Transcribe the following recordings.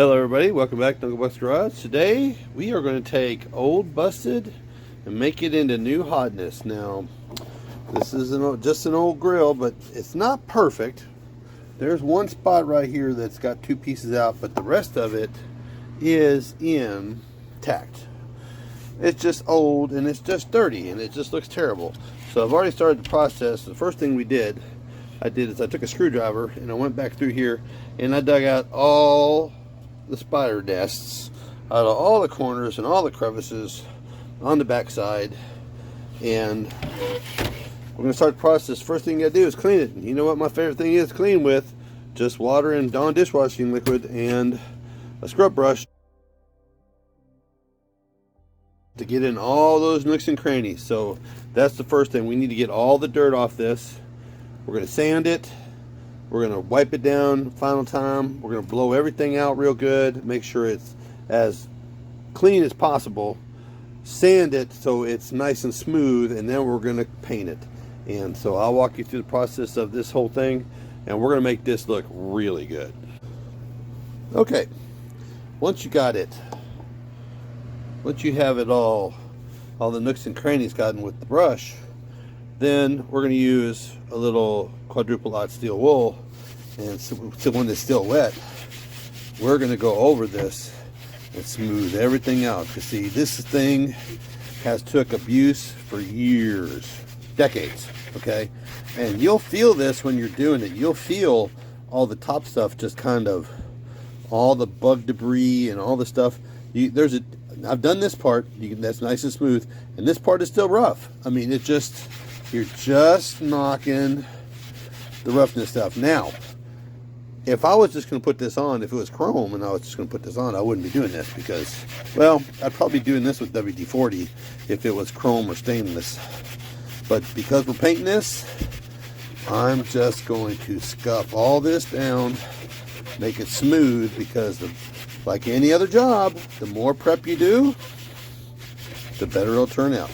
Hello everybody, welcome back to Uncle Buck's Garage. Today we are going to take old busted and make it into new hotness. Now this is just an old grill, but it's not perfect. There's one spot right here that's got two pieces out, but the rest of it is intact. It's just old and it's just dirty and it just looks terrible. So I've already started the process. The first thing I did is I took a screwdriver and I went back through here and I dug out all the spider nests out of all the corners and all the crevices on the back side, and we're going to start the process. First thing you got to do is clean it. And you know what my favorite thing is to clean with? Just water and Dawn dishwashing liquid and a scrub brush to get in all those nooks and crannies. So that's the first thing. We need to get all the dirt off this. We're going to sand it. We're going to wipe it down final time. We're going to blow everything out real good. Make sure it's as clean as possible. Sand it so it's nice and smooth, and then we're going to paint it. And so I'll walk you through the process of this whole thing, and we're going to make this look really good. Okay, once you got it, once you have it all the nooks and crannies gotten with the brush, then we're going to use a little quadruple aught steel wool, and so when it's still wet, we're going to go over this and smooth everything out. Because see, this thing has took abuse for years, decades, okay? And you'll feel this when you're doing it. You'll feel all the top stuff, just kind of all the bug debris and all the stuff. I've done this part, that's nice and smooth, and this part is still rough. I mean, you're just knocking the roughness stuff. Now, if I was just going to put this on, if it was chrome and I was just going to put this on, I wouldn't be doing this because, well, I'd probably be doing this with WD-40 if it was chrome or stainless. But because we're painting this, I'm just going to scuff all this down, make it smooth, because like any other job, the more prep you do, the better it'll turn out.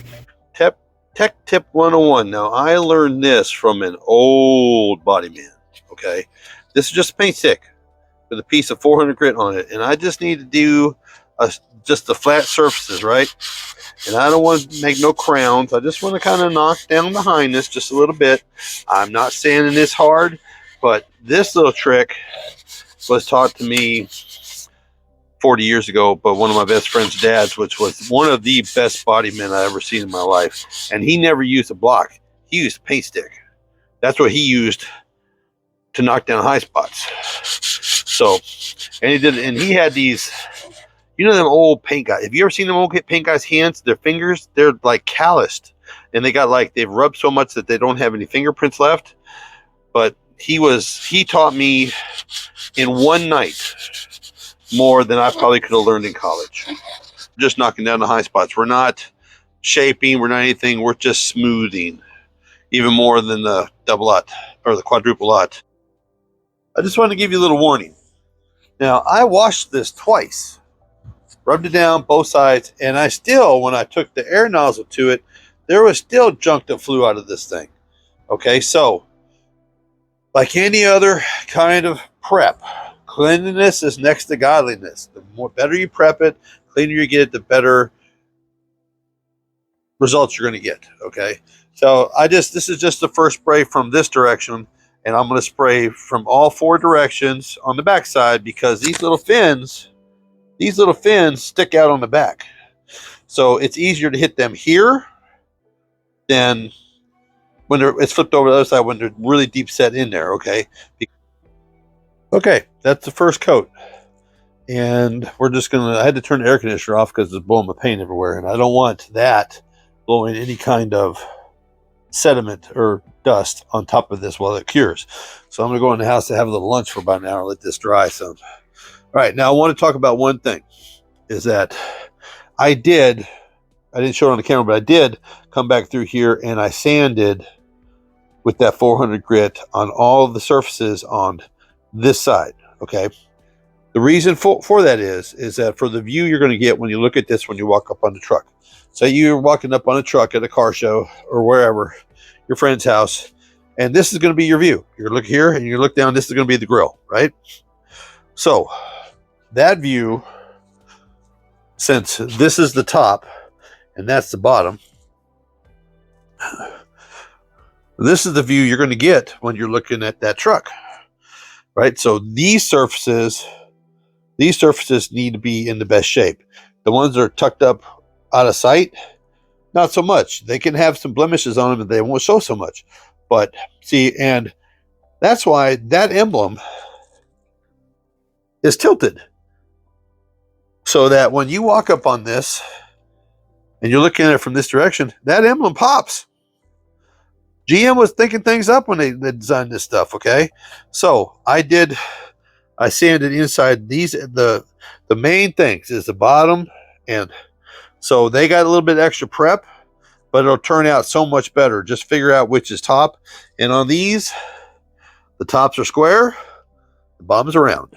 Tech tip 101. Now, I learned this from an old body man, okay? This is just a paint stick with a piece of 400 grit on it, and I just need to do just the flat surfaces, right? And I don't want to make no crowns. I just want to kind of knock down the highness just a little bit. I'm not sanding this hard, but this little trick was taught to me 40 years ago, but one of my best friend's dads, which was one of the best body men I ever seen in my life. And he never used a block. He used a paint stick. That's what he used to knock down high spots. So, and he had these, you know, them old paint guys. Have you ever seen them old paint guys' hands? Their fingers, they're like calloused. And they've rubbed so much that they don't have any fingerprints left. But he taught me in one night more than I probably could have learned in college. Just knocking down the high spots. We're not shaping, we're not anything, we're just smoothing. Even more than the double aught or the quadruple aught. I just wanted to give you a little warning. Now, I washed this twice. Rubbed it down both sides, and I still, when I took the air nozzle to it, there was still junk that flew out of this thing. Okay, so like any other kind of prep, cleanliness is next to godliness. The better you prep it, cleaner you get it, the better results you're going to get. Okay, so this is just the first spray from this direction, and I'm going to spray from all four directions on the back side, because these little fins stick out on the back. So it's easier to hit them here than when it's flipped over the other side, when they're really deep set in there. Okay, that's the first coat. And I had to turn the air conditioner off because it's blowing my paint everywhere, and I don't want that blowing any kind of sediment or dust on top of this while it cures. So I'm going to go in the house to have a little lunch for about an hour, let this dry some. All right, now I want to talk about one thing, is that I didn't show it on the camera, but I did come back through here and I sanded with that 400 grit on all of the surfaces on this side. Okay, the reason for that is that for the view you're going to get when you look at this when you walk up on the truck. Say you're walking up on a truck at a car show or wherever, your friend's house, and this is going to be your view. You look here and you look down, this is going to be the grill, right? So that view, since this is the top and that's the bottom, this is the view you're going to get when you're looking at that truck, right? So these surfaces need to be in the best shape. The ones that are tucked up out of sight, not so much. They can have some blemishes on them and they won't show so much. But see, and that's why that emblem is tilted. So that when you walk up on this and you're looking at it from this direction, that emblem pops. GM was thinking things up when they designed this stuff, okay? So I sanded inside these, the main things is the bottom, and so they got a little bit extra prep, but it'll turn out so much better. Just figure out which is top. And on these, the tops are square, the bottoms are round.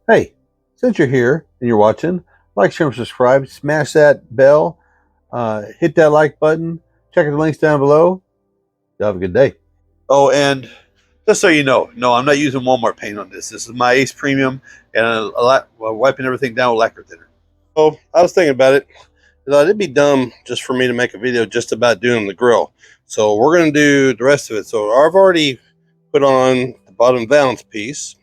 Hey, since you're here and you're watching, like, share, and subscribe. Smash that bell. Hit that like button. Check out the links down below. You have a good day. Oh, and just so you know, no, I'm not using Walmart paint on this. This is my Ace Premium, and I'm wiping everything down with lacquer thinner. So I was thinking about it. It'd be dumb just for me to make a video just about doing the grill. So we're going to do the rest of it. So I've already put on the bottom valance piece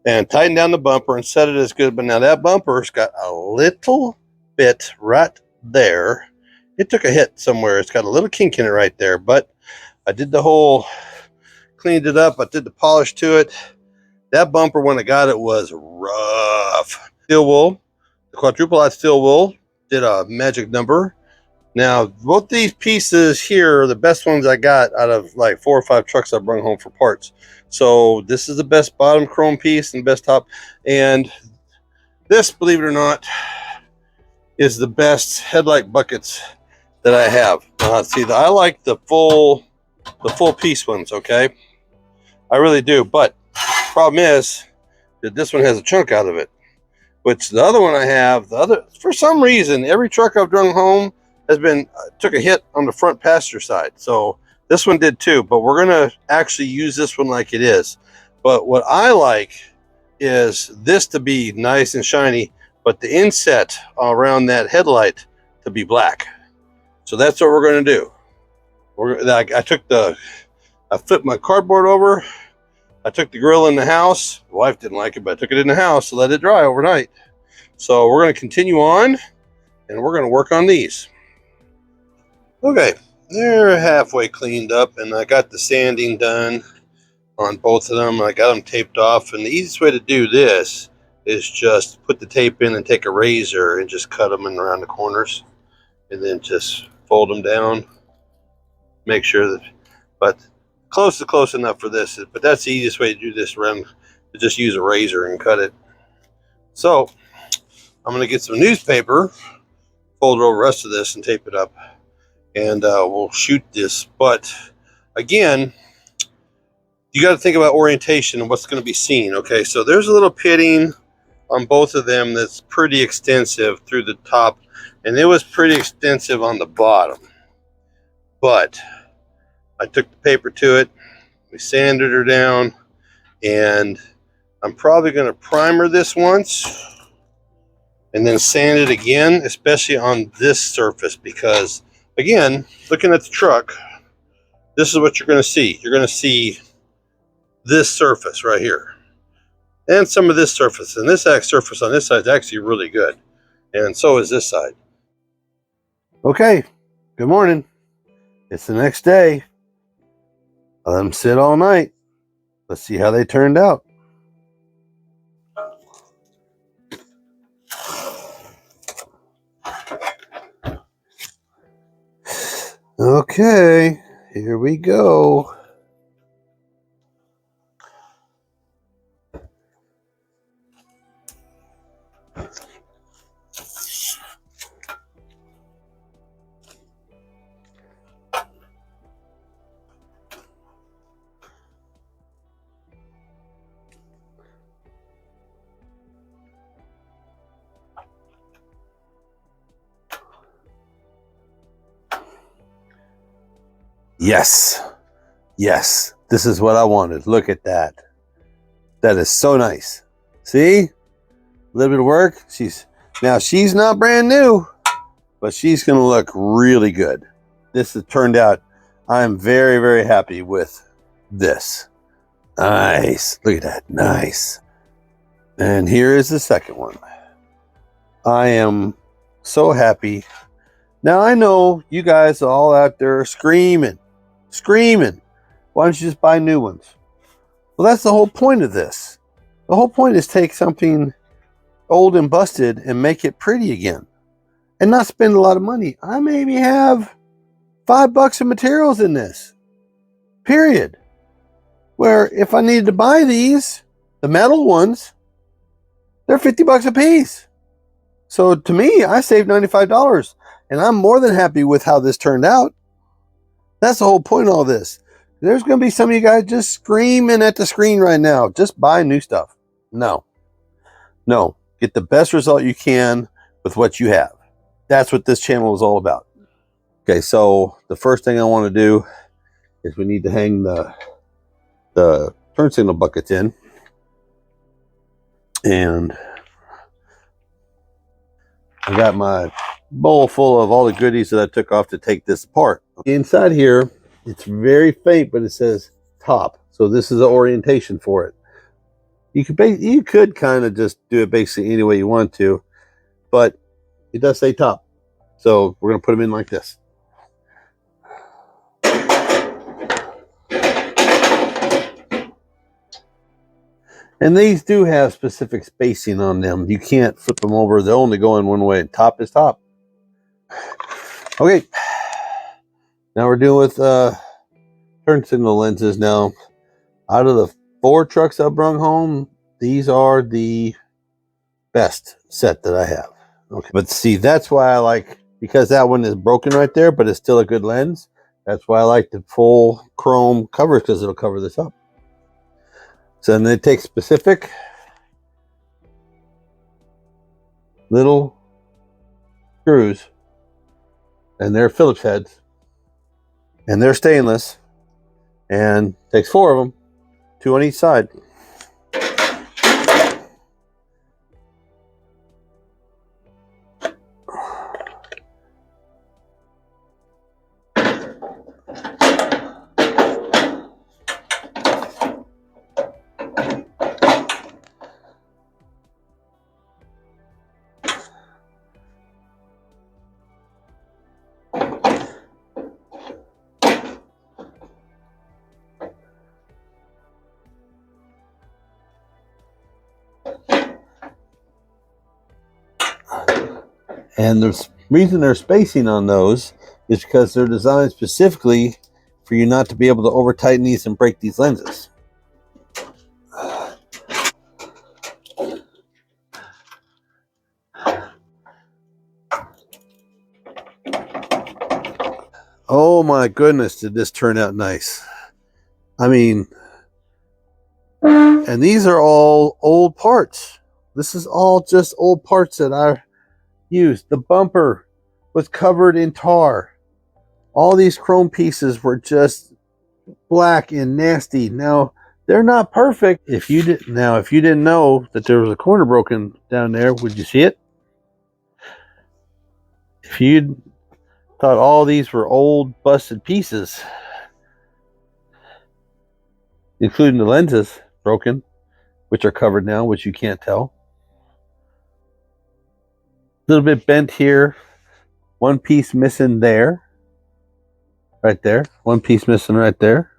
and tightened down the bumper and set it as good. But now that bumper's got a little bit right there. It took a hit somewhere. It's got a little kink in it right there. But I did the whole, cleaned it up. I did the polish to it. That bumper, when I got it, was rough. Steel wool, the quadruple aught steel wool, did a magic number. Now, both these pieces here are the best ones I got out of like 4 or 5 trucks I brought home for parts. So this is the best bottom chrome piece and best top. And this, believe it or not, is the best headlight buckets that I have. See, I like the full piece ones, okay? I really do. But problem is that this one has a chunk out of it, which the other one I have, for some reason, every truck I've driven home has been, took a hit on the front passenger side. So this one did too, but we're going to actually use this one like it is. But what I like is this to be nice and shiny, but the inset around that headlight to be black. So that's what we're going to do. I flipped my cardboard over. I took the grill in the house. The wife didn't like it, but I took it in the house to let it dry overnight. So we're going to continue on, and we're going to work on these. Okay, they're halfway cleaned up, and I got the sanding done on both of them. I got them taped off, and the easiest way to do this is just put the tape in and take a razor and just cut them in around the corners, and then just fold them down. Make sure that, but close enough for this. But that's the easiest way to do this around, to just use a razor and cut it. So I'm going to get some newspaper, fold over the rest of this, and tape it up, and we'll shoot this. But again, you got to think about orientation and what's going to be seen. Okay, so there's a little pitting on both of them that's pretty extensive through the top, and it was pretty extensive on the bottom. But I took the paper to it, we sanded her down, and I'm probably going to primer this once and then sand it again, especially on this surface, because again, looking at the truck, this is what you're going to see. You're going to see this surface right here and some of this surface, and this surface on this side is actually really good, and so is this side. Okay, good morning. It's the next day. I let them sit all night. Let's see how they turned out. Okay, here we go. Yes. Yes. This is what I wanted. Look at that. That is so nice. See? A little bit of work. She's not brand new, but she's going to look really good. This has turned out. I'm very, very happy with this. Nice. Look at that. Nice. And here is the second one. I am so happy. Now I know you guys are all out there screaming. Why don't you just buy new ones? Well, that's the whole point of this. The whole point is take something old and busted and make it pretty again. And not spend a lot of money. I maybe have $5 of materials in this. Period. Where if I needed to buy these, the metal ones, they're $50 a piece. So to me, I saved $95. And I'm more than happy with how this turned out. That's the whole point of all this. There's going to be some of you guys just screaming at the screen right now. Just buy new stuff. No. Get the best result you can with what you have. That's what this channel is all about. Okay, so the first thing I want to do is we need to hang the turn signal buckets in. And I got my bowl full of all the goodies that I took off to take this apart. Inside here, it's very faint, but it says top. So this is the orientation for it. You could kind of just do it basically any way you want to, but it does say top. So we're going to put them in like this. And these do have specific spacing on them. You can't flip them over. They're only going one way. Top is top. Okay. Now we're dealing with turn signal lenses. Now, out of the 4 trucks I've brung home, these are the best set that I have. Okay. But see, that's why I like, because that one is broken right there, but it's still a good lens. That's why I like the full chrome cover, because it'll cover this up. So then they take specific little screws, and they're Phillips heads, and they're stainless, and takes 4 of them, 2 on each side. And the reason they're spacing on those is because they're designed specifically for you not to be able to over tighten these and break these lenses. Oh my goodness, did this turn out nice. I mean, and these are all old parts. This is all just old parts that I used. The bumper was covered in tar. All these chrome pieces were just black and nasty. Now, they're not perfect. If you didn't know that there was a corner broken down there, would you see it? If you thought all these were old busted pieces, including the lenses broken, which are covered now, which you can't tell. A little bit bent here. One piece missing there. Right there. One piece missing right there.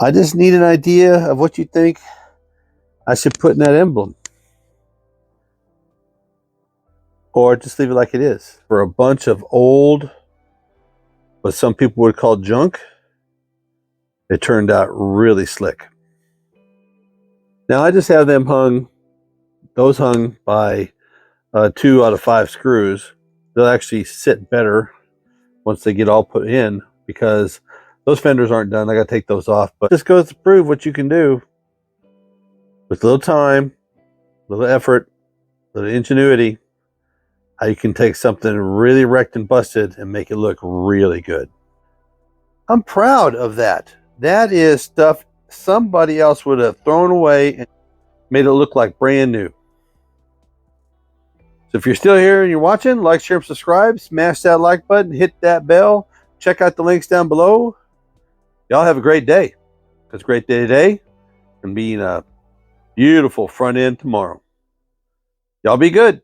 I just need an idea of what you think I should put in that emblem. Or just leave it like it is. For a bunch of old, what some people would call junk, it turned out really slick. Now I just have them hung, those hung by 2 out of 5 screws. They'll actually sit better once they get all put in, because those fenders aren't done. I got to take those off. But this goes to prove what you can do with a little time, a little effort, a little ingenuity, how you can take something really wrecked and busted and make it look really good. I'm proud of that. That is stuff somebody else would have thrown away. Made it look like brand new. So if you're still here and you're watching, like, share, and subscribe. Smash that like button. Hit that bell. Check out the links down below. Y'all have a great day. It's a great day today and being a beautiful front end tomorrow. Y'all be good.